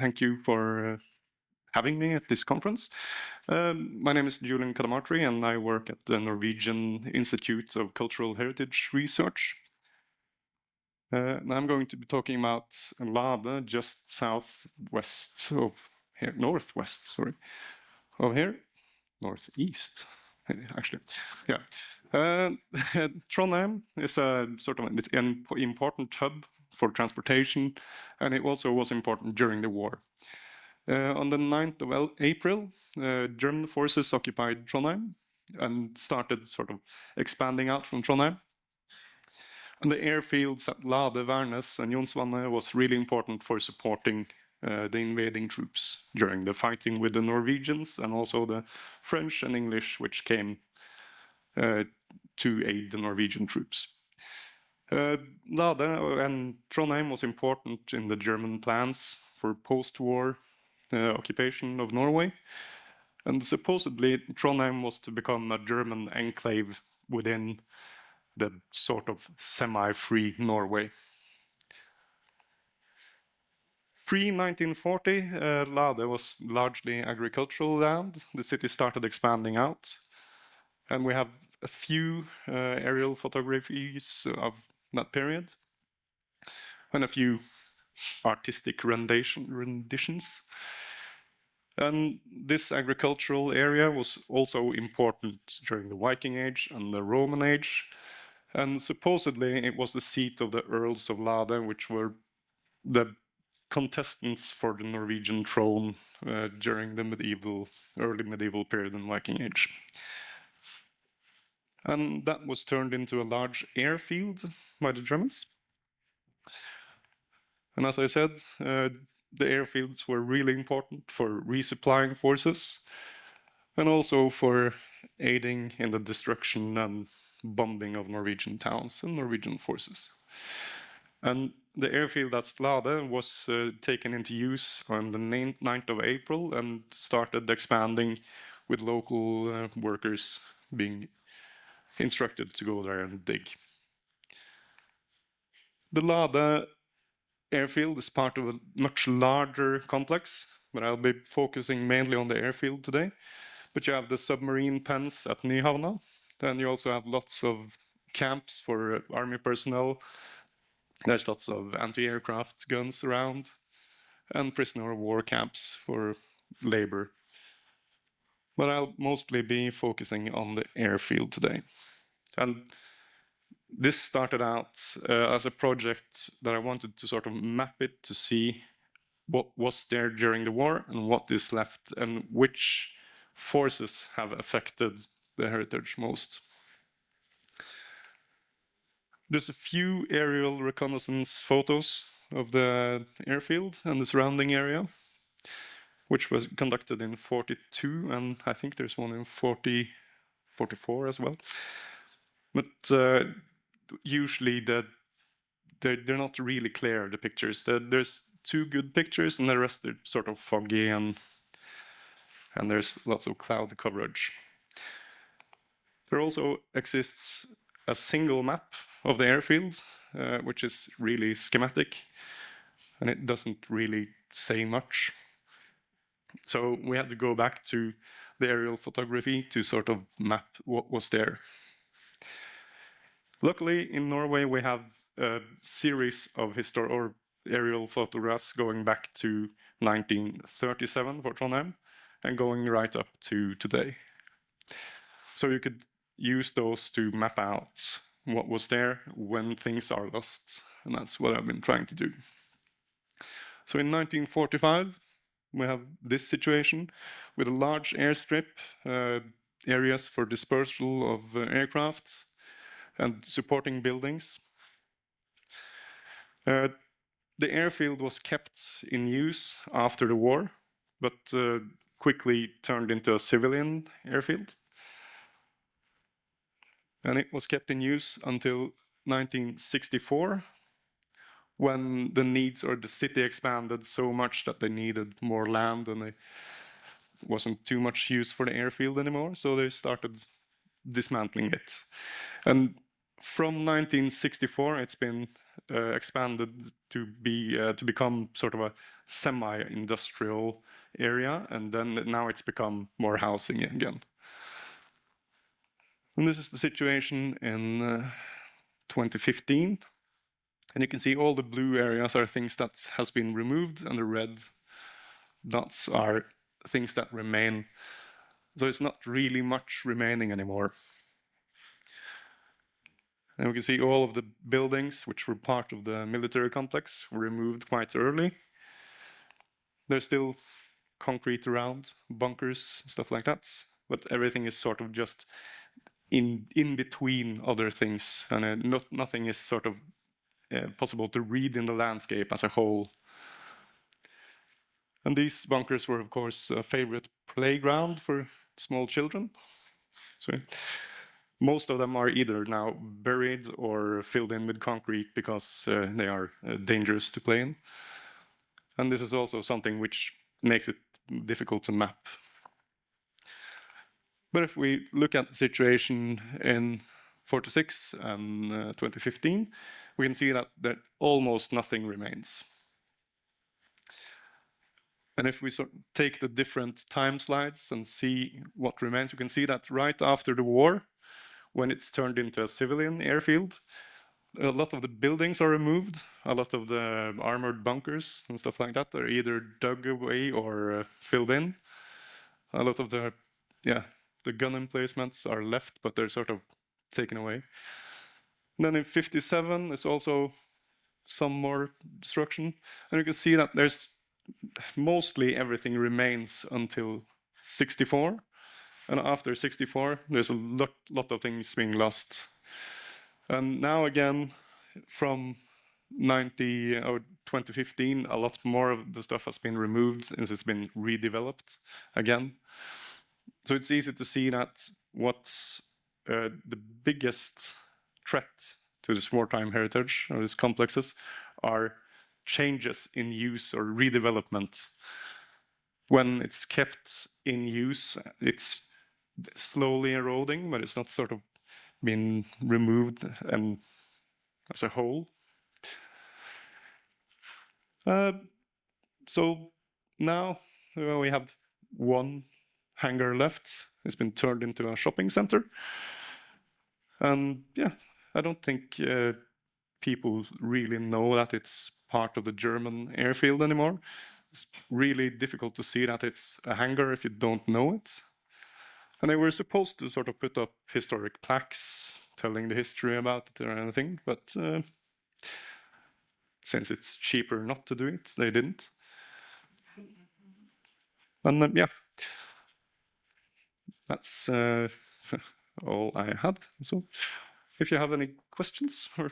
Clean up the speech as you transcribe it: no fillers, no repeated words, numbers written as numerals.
thank you for having me at this conference. My name is Julian Cadamarteri, and I work at the Norwegian Institute of Cultural Heritage Research. And I'm going to be talking about Lade, just southwest of here, northwest, sorry, of here, northeast, actually, yeah. Trondheim is a sort of an important hub for transportation, and it also was important during the war. On the 9th of April, German forces occupied Trondheim and started sort of expanding out from Trondheim. And the airfields at Lade, Værnes, and Jonsvannet was really important for supporting the invading troops during the fighting with the Norwegians and also the French and English, which came to aid the Norwegian troops. Lade and Trondheim was important in the German plans for post-war occupation of Norway. And supposedly Trondheim was to become a German enclave within the sort of semi-free Norway. Pre-1940, Lade was largely agricultural land. The city started expanding out. And we have a few aerial photographies of that period and a few artistic renditions. And this agricultural area was also important during the Viking Age and the Roman Age. And supposedly it was the seat of the Earls of Lade, which were the contestants for the Norwegian throne during the early medieval period in Viking Age. And that was turned into a large airfield by the Germans. And as I said, the airfields were really important for resupplying forces and also for aiding in the destruction and bombing of Norwegian towns and Norwegian forces. And the airfield at Lade was taken into use on the 9th of April and started expanding with local workers being instructed to go there and dig. The Lade airfield is part of a much larger complex, but I'll be focusing mainly on the airfield today. But you have the submarine pens at Nyhavna, then you also have lots of camps for army personnel. There's lots of anti-aircraft guns around, and prisoner of war camps for labor. But I'll mostly be focusing on the airfield today. And this started out as a project that I wanted to sort of map it to see what was there during the war and what is left and which forces have affected the heritage most. There's a few aerial reconnaissance photos of the airfield and the surrounding area, which was conducted in 42, and I think there's one in 44 as well. But usually they're not really clear, the pictures. There's 2 good pictures and the rest are sort of foggy and there's lots of cloud coverage. There also exists a single map of the airfield, which is really schematic, and it doesn't really say much. So we had to go back to the aerial photography to sort of map what was there. Luckily, in Norway, we have a series of aerial photographs going back to 1937 for Trondheim and going right up to today. So you could use those to map out what was there when things are lost, and that's what I've been trying to do. So in 1945, we have this situation with a large airstrip, areas for dispersal of aircraft, and supporting buildings. The airfield was kept in use after the war, but quickly turned into a civilian airfield. And it was kept in use until 1964, when the needs or the city expanded so much that they needed more land and it wasn't too much use for the airfield anymore, so they started dismantling it. And from 1964, it's been expanded to become sort of a semi-industrial area, and then now it's become more housing again. And this is the situation in 2015. And you can see all the blue areas are things that has been removed, and the red dots are things that remain. So it's not really much remaining anymore. And we can see all of the buildings which were part of the military complex were removed quite early. There's still concrete around, bunkers, stuff like that, but everything is sort of just in between other things, and nothing is sort of possible to read in the landscape as a whole. And these bunkers were, of course, a favorite playground for small children. So most of them are either now buried or filled in with concrete because they are dangerous to play in. And this is also something which makes it difficult to map. But if we look at the situation in 46 and 2015, we can see that almost nothing remains. And if we sort of take the different time slides and see what remains, we can see that right after the war, when it's turned into a civilian airfield, a lot of the buildings are removed, a lot of the armored bunkers and stuff like that are either dug away or filled in. A lot of the gun emplacements are left, but they're sort of taken away. And then in 57, there's also some more destruction. And you can see that there's mostly everything remains until 64. And after 64, there's a lot of things being lost. And now again, from 2015, a lot more of the stuff has been removed since it's been redeveloped again. So it's easy to see that what's the biggest threat to this wartime heritage or these complexes are changes in use or redevelopment. When it's kept in use, it's slowly eroding, but it's not sort of been removed as a whole. So now we have one hangar left. It's been turned into a shopping center. And yeah, I don't think people really know that it's part of the German airfield anymore. It's really difficult to see that it's a hangar if you don't know it. And they were supposed to sort of put up historic plaques telling the history about it or anything, but since it's cheaper not to do it, they didn't. And yeah, that's all I had. So if you have any questions or